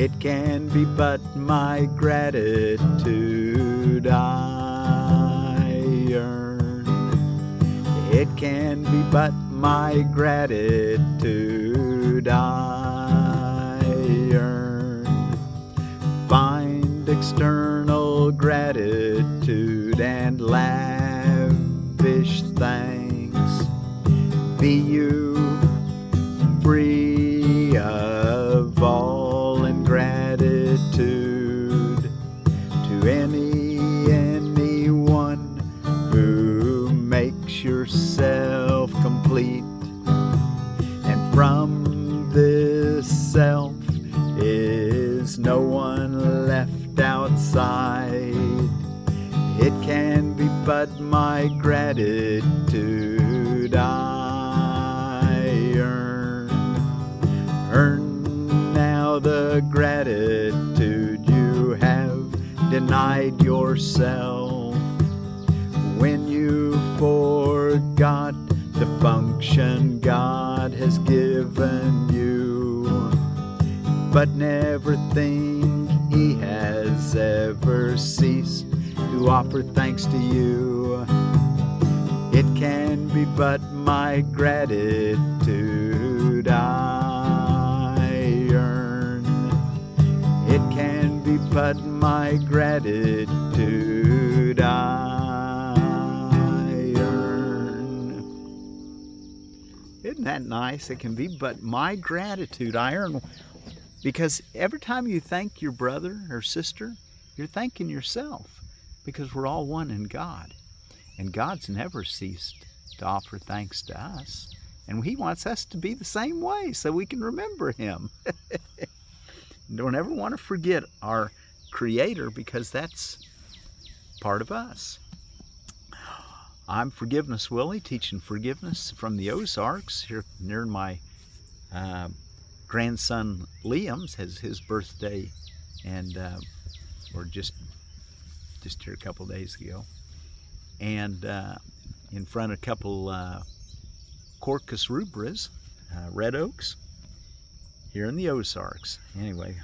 It can be but my gratitude I earn. It can be but my gratitude I earn. Find external gratitude and lavish thanks. Be you free of all ingratitude to anyone who makes yourself complete. And from this self is no one left outside. It can be but my gratitude I earn. Earn now the gratitude you have denied yourself when you forgot the function God has given you. But never think He has ever ceased to offer thanks to you. It can be but my gratitude I earn. It can be but my gratitude I earn. Isn't that nice? It can be but my gratitude I earn. Because every time you thank your brother or sister, you're thanking yourself, because we're all one in God. And God's never ceased to offer thanks to us. And He wants us to be the same way so we can remember Him. Don't ever want to forget our Creator, because that's part of us. I'm Forgiveness Willie, teaching forgiveness from the Ozarks here near my grandson Liam's has his birthday, and or just here a couple days ago, and in front of a couple Quercus rubras, red oaks, here in the Ozarks. Anyway,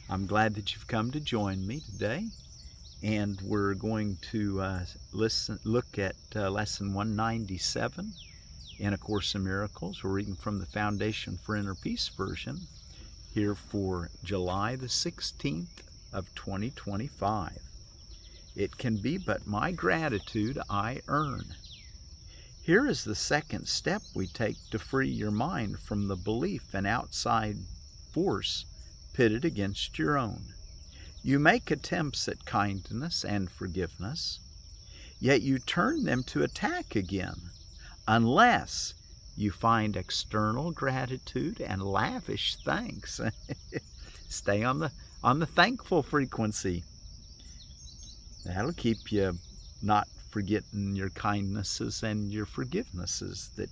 I'm glad that you've come to join me today, and we're going to look at lesson 197 in A Course in Miracles. We're reading from the Foundation for Inner Peace version here for July the 16th of 2025. It can be but my gratitude I earn. Here is the second step we take to free your mind from the belief in outside force pitted against your own. You make attempts at kindness and forgiveness, yet you turn them to attack again, unless you find external gratitude and lavish thanks. Stay on the thankful frequency. That'll keep you not forgetting your kindnesses and your forgivenesses that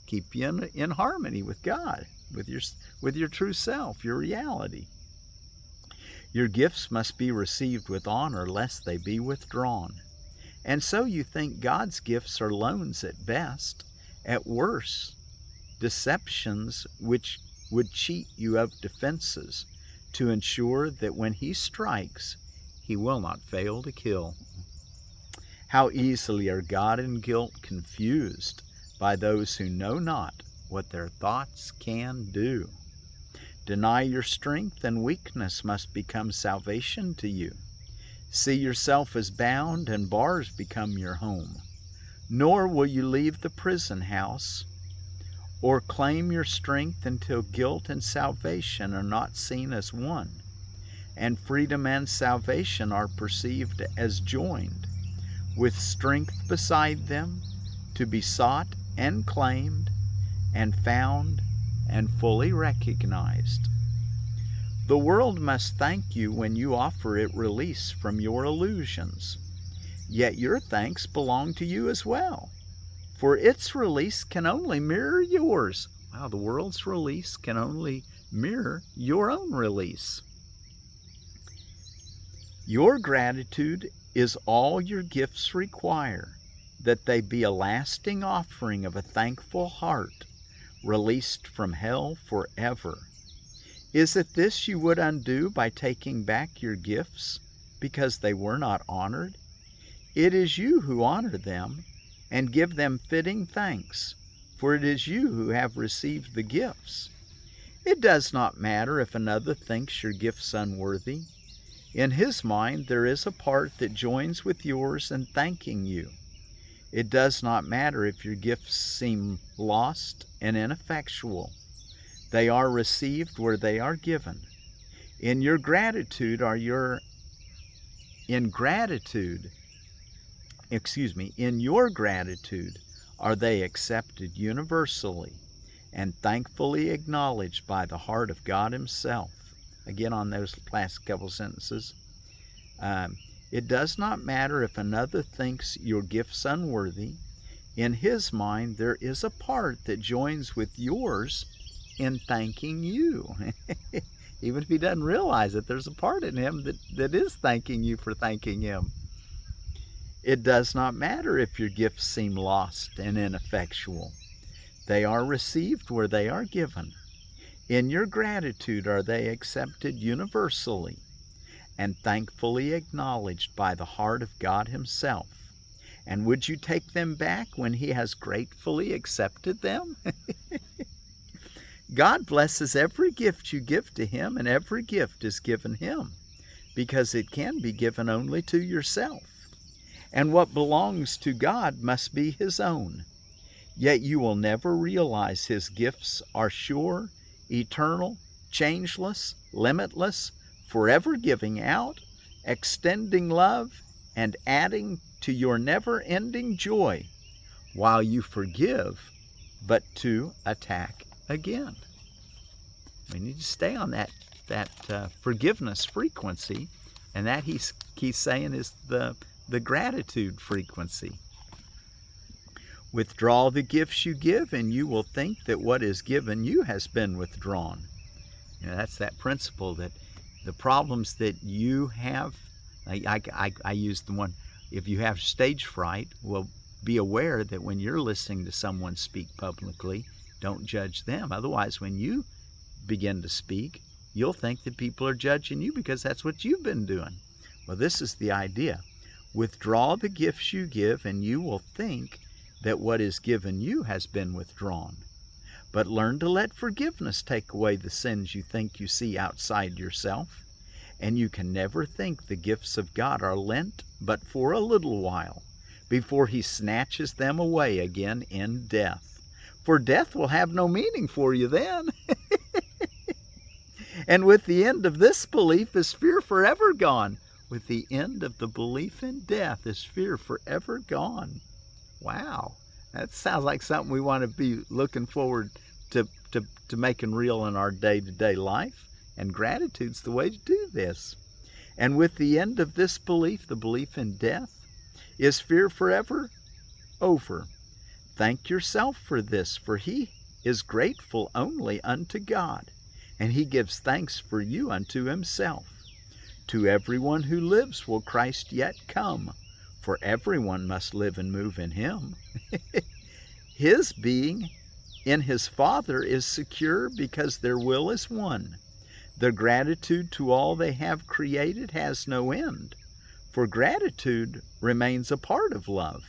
keep you in harmony with God, with your true self, your reality. Your gifts must be received with honor, lest they be withdrawn. And so you think God's gifts are loans at best, at worst, deceptions which would cheat you of defenses to ensure that when He strikes, He will not fail to kill. How easily are God and guilt confused by those who know not what their thoughts can do. Deny your strength, and weakness must become salvation to you. See yourself as bound, and bars become your home. Nor will you leave the prison house or claim your strength until guilt and salvation are not seen as one, and freedom and salvation are perceived as joined, with strength beside them to be sought and claimed and found and fully recognized. The world must thank you when you offer it release from your illusions. Yet your thanks belong to you as well, for its release can only mirror yours. Wow, the world's release can only mirror your own release. Your gratitude is all your gifts require, that they be a lasting offering of a thankful heart, released from hell forever. Is it this you would undo by taking back your gifts because they were not honored? It is you who honor them and give them fitting thanks, for it is you who have received the gifts. It does not matter if another thinks your gifts unworthy. In his mind there is a part that joins with yours in thanking you. It does not matter if your gifts seem lost and ineffectual. They are received where they are given. In your gratitude are they accepted universally and thankfully acknowledged by the heart of God himself. Again, on those last couple sentences. It does not matter if another thinks your gifts unworthy. In his mind, there is a part that joins with yours in thanking you. Even if he doesn't realize it, there's a part in him that is thanking you for thanking him. It does not matter if your gifts seem lost and ineffectual. They are received where they are given. In your gratitude are they accepted universally and thankfully acknowledged by the heart of God himself. And would you take them back when he has gratefully accepted them? God blesses every gift you give to him, and every gift is given him, because it can be given only to yourself. And what belongs to God must be his own. Yet you will never realize his gifts are sure, eternal, changeless, limitless, forever giving out, extending love, and adding to your never-ending joy, while you forgive, but to attack again. We need to stay on that forgiveness frequency, and that he's saying is the gratitude frequency. Withdraw the gifts you give, and you will think that what is given you has been withdrawn. You know, that's that principle that the problems that you have, I use the one, if you have stage fright, well, be aware that when you're listening to someone speak publicly, don't judge them. Otherwise, when you begin to speak, you'll think that people are judging you because that's what you've been doing. Well, this is the idea. Withdraw the gifts you give, and you will think that what is given you has been withdrawn. But learn to let forgiveness take away the sins you think you see outside yourself, and you can never think the gifts of God are lent but for a little while, before he snatches them away again in death. For death will have no meaning for you then. And with the end of this belief is fear forever gone. With the end of the belief in death is fear forever gone. Wow, that sounds like something we want to be looking forward to making real in our day-to-day life. And gratitude's the way to do this. And with the end of this belief, the belief in death, is fear forever over. Thank yourself for this, for he is grateful only unto God, and he gives thanks for you unto himself. To everyone who lives will Christ yet come, for everyone must live and move in him. His being in his Father is secure because their will is one. Their gratitude to all they have created has no end, for gratitude remains a part of love.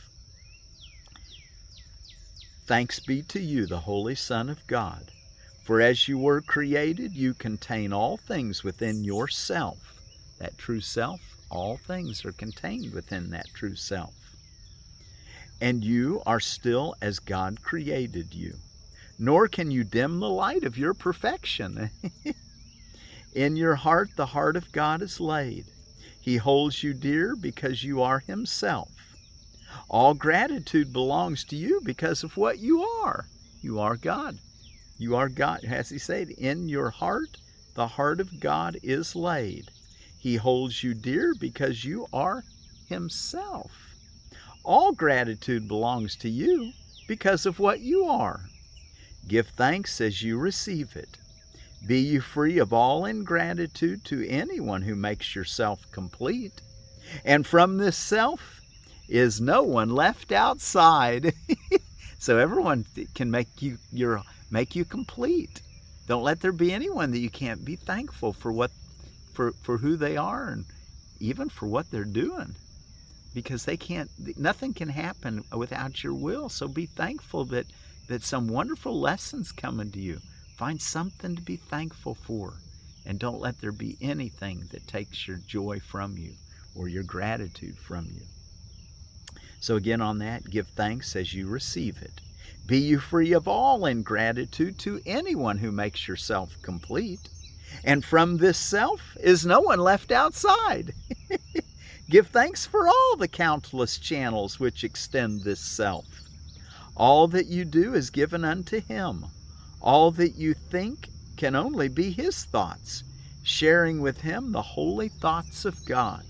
Thanks be to you, the Holy Son of God, for as you were created, you contain all things within yourself. That true self, all things are contained within that true self. And you are still as God created you, nor can you dim the light of your perfection. In your heart, the heart of God is laid. He holds you dear because you are himself. All gratitude belongs to you because of what you are. You are God. You are God. As he said, in your heart, the heart of God is laid. He holds you dear because you are himself. All gratitude belongs to you because of what you are. Give thanks as you receive it. Be you free of all ingratitude to anyone who makes yourself complete. And from this self is no one left outside. So everyone can make you complete. Don't let there be anyone that you can't be thankful for who they are, and even for what they're doing, because nothing can happen without your will. So be thankful that some wonderful lessons coming to you. Find something to be thankful for, and don't let there be anything that takes your joy from you or your gratitude from you. So again, on that, give thanks as you receive it. Be you free of all ingratitude to anyone who makes yourself complete. And from this self is no one left outside. Give thanks for all the countless channels which extend this self. All that you do is given unto him. All that you think can only be his thoughts, sharing with him the holy thoughts of God.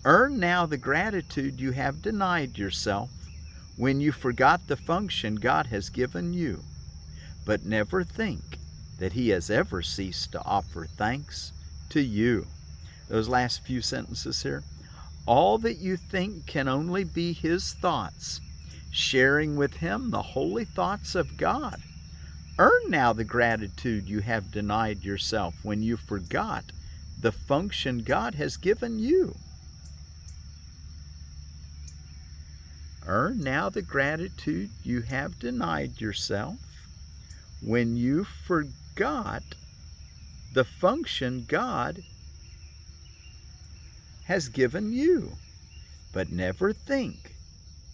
Earn now the gratitude you have denied yourself when you forgot the function God has given you. But never think that he has ever ceased to offer thanks to you. Those last few sentences here. All that you think can only be his thoughts, sharing with him the holy thoughts of God. Earn now the gratitude you have denied yourself when you forgot the function God has given you. Earn now the gratitude you have denied yourself when you forgot the function God has given you. But never think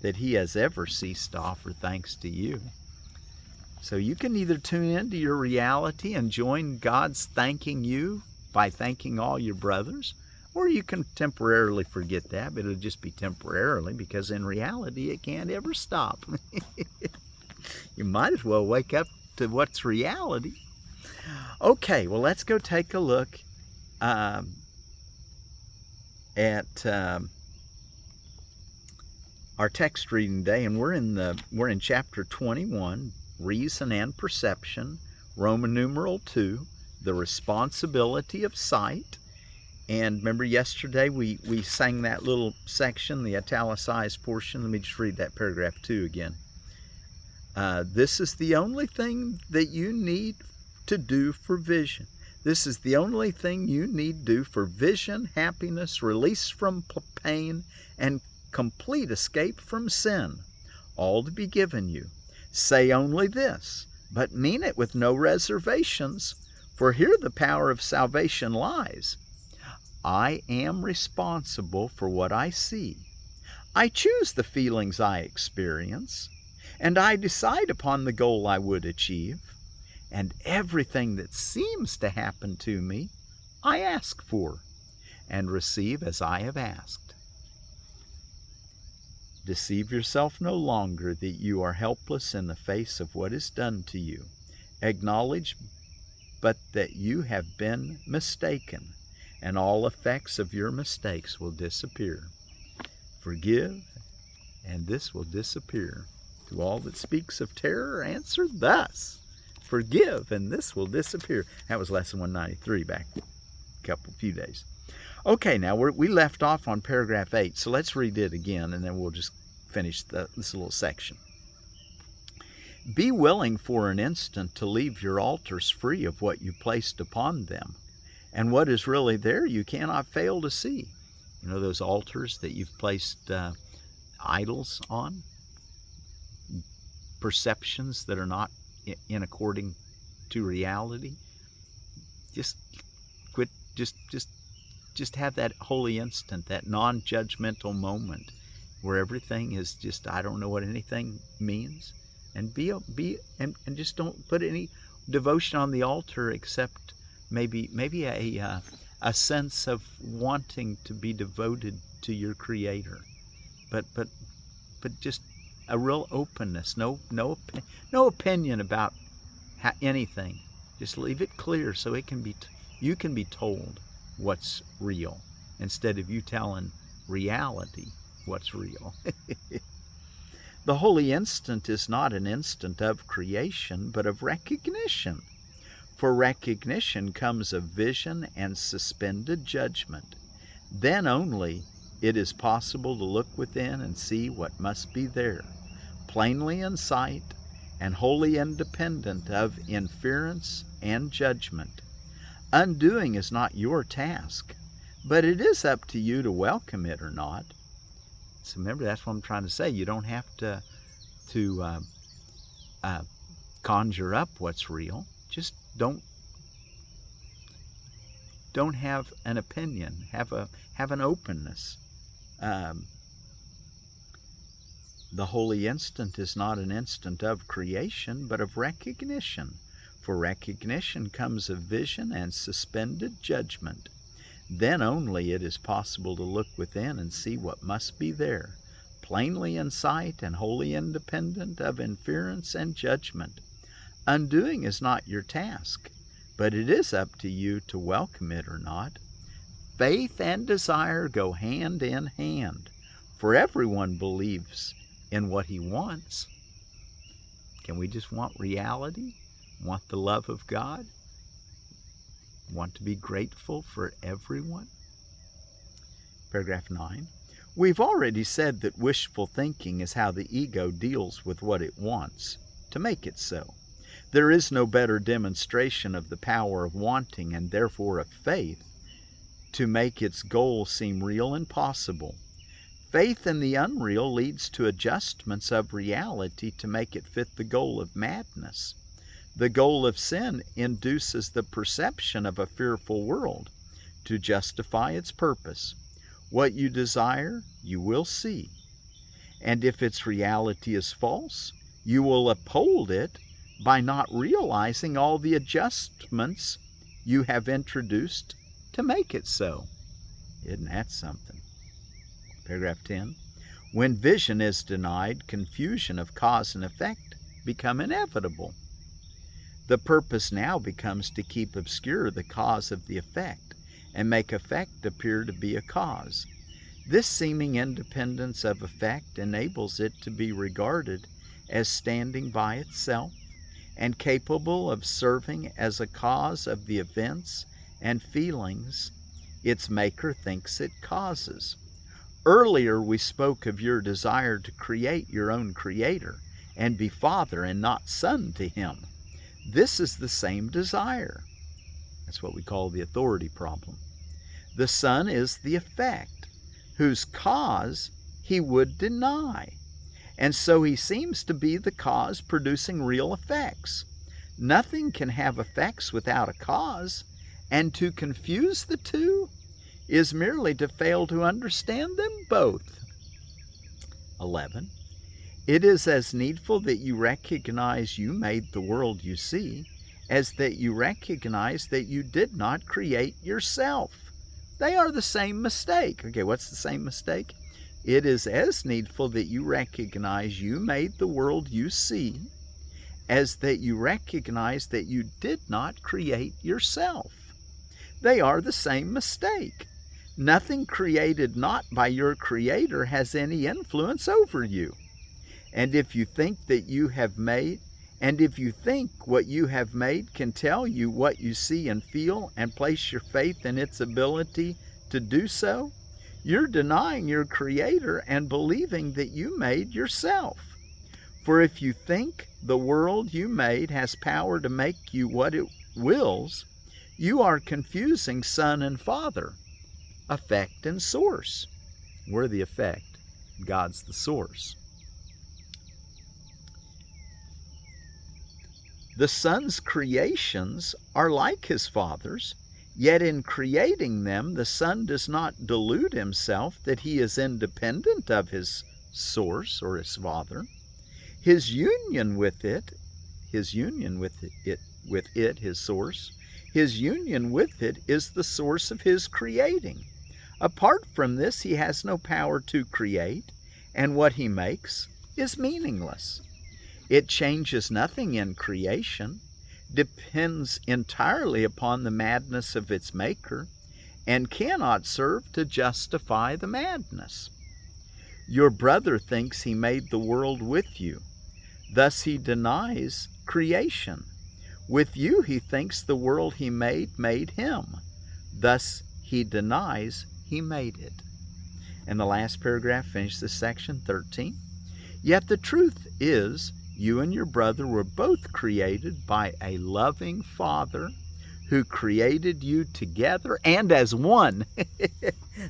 that he has ever ceased to offer thanks to you. So you can either tune into your reality and join God's thanking you by thanking all your brothers, or you can temporarily forget that, but it'll just be temporarily, because in reality it can't ever stop. You might as well wake up to what's reality. Okay, well, let's go take a look at our text reading today, and we're in chapter 21, Reason and Perception, Roman numeral 2, the responsibility of sight. And remember yesterday we sang that little section, the italicized portion. Let me just read that paragraph 2 again. This is the only thing that you need to do for vision. This is the only thing you need to do for vision, happiness, release from pain, and complete escape from sin. All to be given you. Say only this, but mean it with no reservations, for here the power of salvation lies. I am responsible for what I see. I choose the feelings I experience, and I decide upon the goal I would achieve. And everything that seems to happen to me, I ask for and receive as I have asked. Deceive yourself no longer that you are helpless in the face of what is done to you. Acknowledge but that you have been mistaken, and all effects of your mistakes will disappear. Forgive, and this will disappear. To all that speaks of terror, answer thus. Forgive, and this will disappear. That was lesson 193 back a few days. Okay, now we left off on paragraph 8, so let's read it again, and then we'll just finish this little section. Be willing for an instant to leave your altars free of what you placed upon them, and what is really there you cannot fail to see. You know those altars that you've placed idols on? Perceptions that are not in according to reality? Just quit, just have that holy instant, that non-judgmental moment where everything is just, I don't know what anything means. And and just don't put any devotion on the altar except maybe a sense of wanting to be devoted to your Creator, but just a real openness, no opinion about anything. Just leave it clear so you can be told what's real instead of you telling reality what's real. The holy instant is not an instant of creation, but of recognition. For recognition comes of vision and suspended judgment. Then only it is possible to look within and see what must be there, plainly in sight and wholly independent of inference and judgment. Undoing is not your task, but it is up to you to welcome it or not. So remember, that's what I'm trying to say. You don't have to conjure up what's real. Just don't have an opinion. Have an openness. The holy instant is not an instant of creation, but of recognition. For recognition comes of vision and suspended judgment. Then only it is possible to look within and see what must be there, plainly in sight and wholly independent of inference and judgment. Undoing is not your task, but it is up to you to welcome it or not. Faith and desire go hand in hand, for everyone believes in what he wants. Can we just want reality? Want the love of God? Want to be grateful for everyone? Paragraph 9. We've already said that wishful thinking is how the ego deals with what it wants, to make it so. There is no better demonstration of the power of wanting, and therefore of faith, to make its goal seem real and possible. Faith in the unreal leads to adjustments of reality to make it fit the goal of madness. The goal of sin induces the perception of a fearful world to justify its purpose. What you desire, you will see. And if its reality is false, you will uphold it by not realizing all the adjustments you have introduced to make it so. Isn't that something? Paragraph 10. When vision is denied, confusion of cause and effect become inevitable. The purpose now becomes to keep obscure the cause of the effect and make effect appear to be a cause. This seeming independence of effect enables it to be regarded as standing by itself and capable of serving as a cause of the events and feelings its maker thinks it causes. Earlier we spoke of your desire to create your own creator and be father and not son to him. This is the same desire. That's what we call the authority problem. The son is the effect, whose cause he would deny. And so he seems to be the cause producing real effects. Nothing can have effects without a cause, and to confuse the two is merely to fail to understand them both. 11. It is as needful that you recognize you made the world you see as that you recognize that you did not create yourself. They are the same mistake. Okay, what's the same mistake? It is as needful that you recognize you made the world you see as that you recognize that you did not create yourself. They are the same mistake. Nothing created not by your Creator has any influence over you. And if you think what you have made can tell you what you see and feel and place your faith in its ability to do so, you're denying your Creator and believing that you made yourself. For if you think the world you made has power to make you what it wills, you are confusing Son and Father, effect and source. We're the effect. God's the source. The Son's creations are like his Father's, yet in creating them, the Son does not delude himself that he is independent of his source or his Father. His union with it, his source, his union with it is the source of his creating. Apart from this, he has no power to create, and what he makes is meaningless. It changes nothing in creation, depends entirely upon the madness of its maker, and cannot serve to justify the madness. Your brother thinks he made the world with you. Thus he denies creation. With you he thinks the world he made him. Thus he denies he made it. And the last paragraph finishes this section, 13. Yet the truth is, you and your brother were both created by a loving Father who created you together and as one.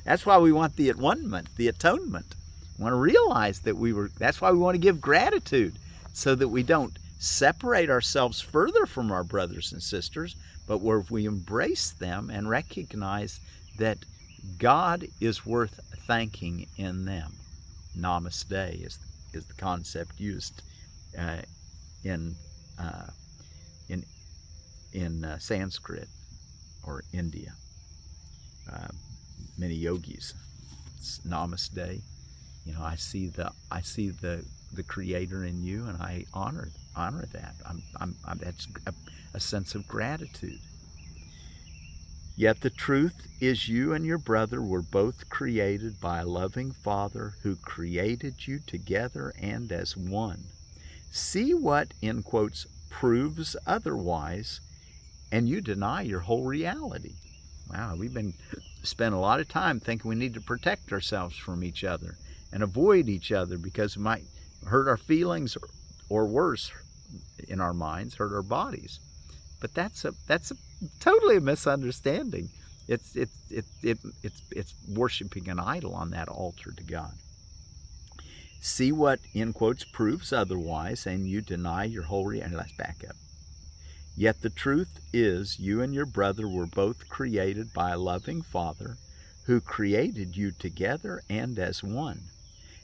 That's why we want the at-one-ment, the atonement. We want to realize that that's why we want to give gratitude, so that we don't separate ourselves further from our brothers and sisters, but where we embrace them and recognize that God is worth thanking in them. Namaste is the concept used in Sanskrit or India. Many yogis, it's namaste. You know, I see the Creator in you, and I honor that. That's a sense of gratitude. Yet the truth is, you and your brother were both created by a loving Father who created you together and as one. See what, in quotes, proves otherwise, and you deny your whole reality. Wow, we've spent a lot of time thinking we need to protect ourselves from each other and avoid each other because it might hurt our feelings, or worse, in our minds, hurt our bodies. But that's totally a misunderstanding. It's worshiping an idol on that altar to God. See what, in quotes, proves otherwise, and you deny your whole reality. Let's back up. Yet the truth is, you and your brother were both created by a loving Father who created you together and as one.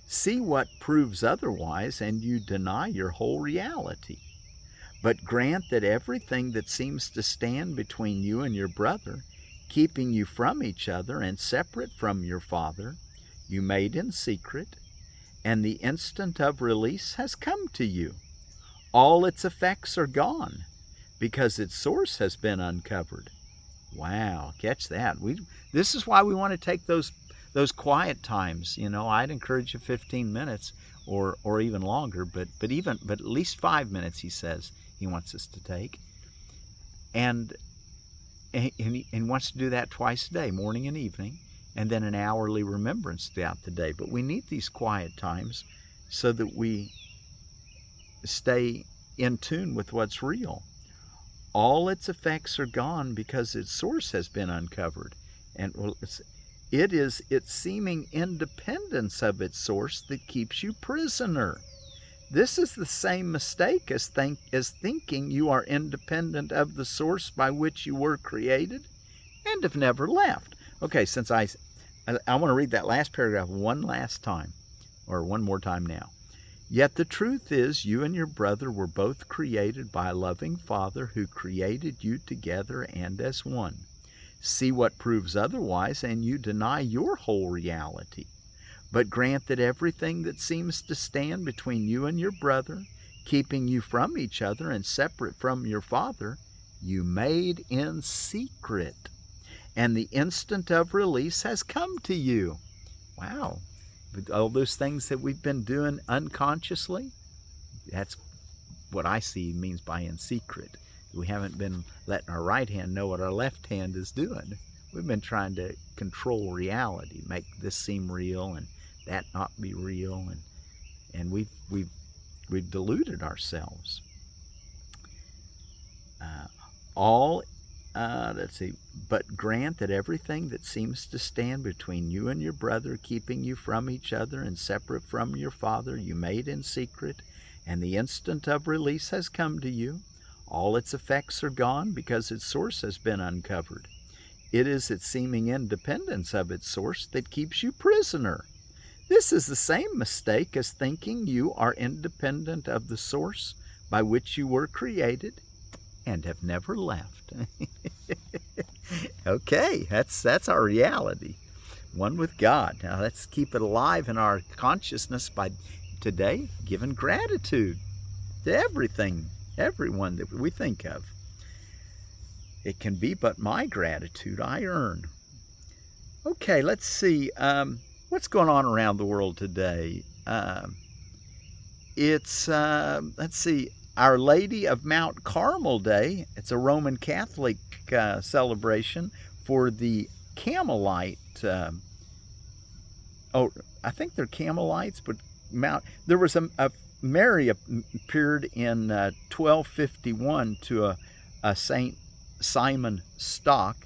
See what proves otherwise, and you deny your whole reality. But grant that everything that seems to stand between you and your brother, keeping you from each other and separate from your Father, you made in secret, and the instant of release has come to you. All its effects are gone, because its source has been uncovered. Wow, catch that. This is why we want to take those quiet times. You know, I'd encourage you 15 minutes or even longer, but at least 5 minutes, he says he wants us to take. And he wants to do that twice a day, morning and evening, and then an hourly remembrance throughout the day. But we need these quiet times so that we stay in tune with what's real. All its effects are gone because its source has been uncovered. And it is its seeming independence of its source that keeps you prisoner. This is the same mistake as thinking you are independent of the source by which you were created and have never left. Okay, since I want to read that last paragraph one last time, or one more time now. Yet the truth is, you and your brother were both created by a loving Father who created you together and as one. See what proves otherwise, and you deny your whole reality. But grant that everything that seems to stand between you and your brother, keeping you from each other and separate from your Father, you made in secret, and the instant of release has come to you. Wow. All those things that we've been doing unconsciously, that's what I see means by in secret. We haven't been letting our right hand know what our left hand is doing. We've been trying to control reality, make this seem real and that not be real, and we've deluded ourselves. But grant that everything that seems to stand between you and your brother, keeping you from each other and separate from your Father, you made in secret, and the instant of release has come to you. All its effects are gone because its source has been uncovered. It is its seeming independence of its source that keeps you prisoner. This is the same mistake as thinking you are independent of the source by which you were created and have never left. Okay, that's our reality, one with God. Now let's keep it alive in our consciousness by today giving gratitude to everyone that we think of. It can be but my gratitude I earn. Okay, let's see. What's going on around the world today? It's, let's see, Our Lady of Mount Carmel Day. It's a Roman Catholic celebration for the Carmelite. I think they're Carmelites, but there was a Mary appeared in 1251 to a Saint Simon Stock,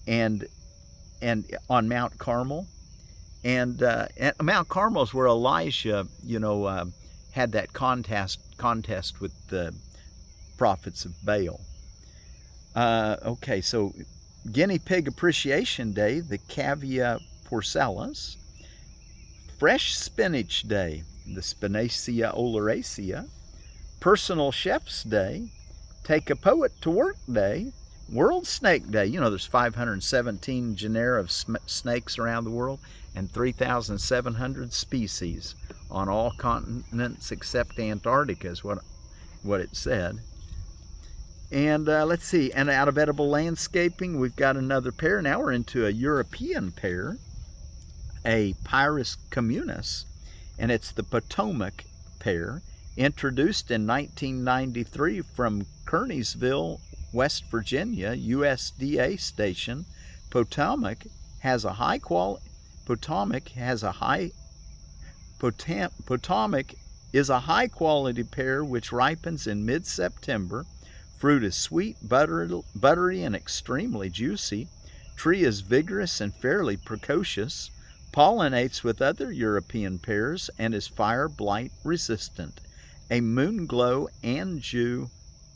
and on Mount Carmel, and Mount Carmel is where Elijah, had that contest with the prophets of Baal. Okay, so Guinea Pig Appreciation Day, the Cavia porcellus. Fresh Spinach Day, the Spinacia oleracea. Personal Chef's Day. Take a Poet to Work Day. World Snake Day. There's 517 genera of snakes around the world and 3,700 species on all continents except Antarctica is what it said. And let's see, and out of edible landscaping, we've got another pear. Now we're into a European pear, a Pyrus communis, and it's the Potomac pear, introduced in 1993 from Kearneysville, West Virginia, USDA station. Potomac is a high quality pear which ripens in mid-September. Fruit is sweet, buttery, and extremely juicy. Tree is vigorous and fairly precocious. Pollinates with other European pears and is fire blight resistant. A Moonglow Anjou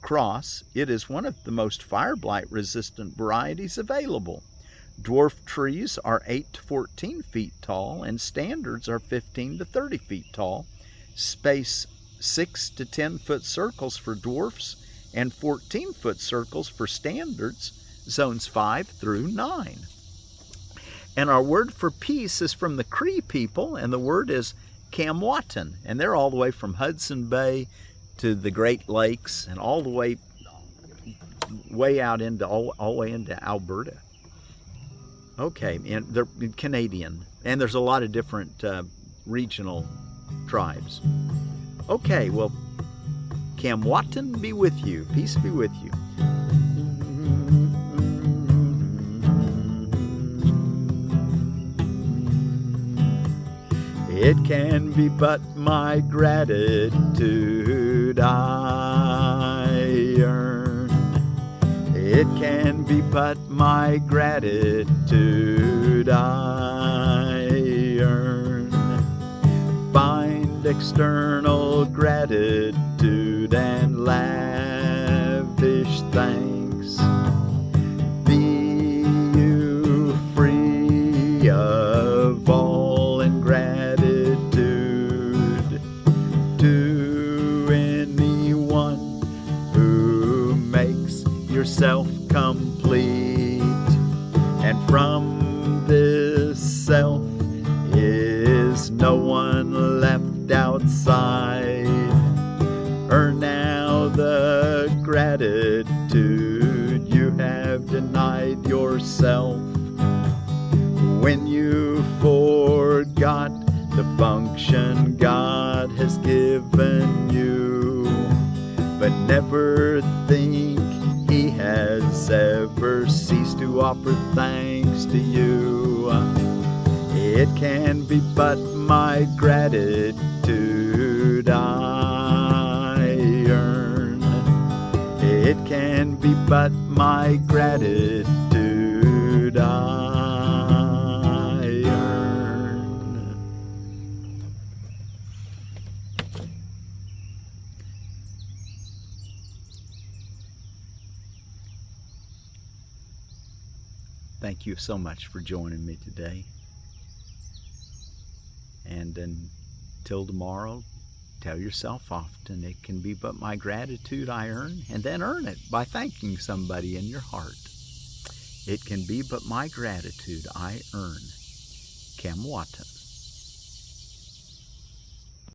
cross, it is one of the most fire blight resistant varieties available. Dwarf trees are 8 to 14 feet tall and standards are 15 to 30 feet tall. Space 6 to 10 foot circles for dwarfs and 14-foot circles for standards, zones 5 through 9. And our word for peace is from the Cree people, and the word is kâmwâtan, and they're all the way from Hudson Bay to the Great Lakes and all the way out into all the way into Alberta. Okay, and they're Canadian, and there's a lot of different regional tribes. Okay, well, kâmwâtan be with you. Peace be with you. It can be but my gratitude I earn. It can be but my gratitude I earn. Find external gratitude and lavish thanks. Be you free of all ingratitude to anyone who makes yourself complete. And from this self is no one left outside. Earn now the gratitude you have denied yourself when you forgot the function God has given you. But never think He has ever ceased to offer thanks to you. It can be but my gratitude I earn. It can be but my gratitude I earn. Thank you so much for joining me today. And until tomorrow, tell yourself often, it can be but my gratitude I earn, and then earn it by thanking somebody in your heart. It can be but my gratitude I earn. Kâmwâtan.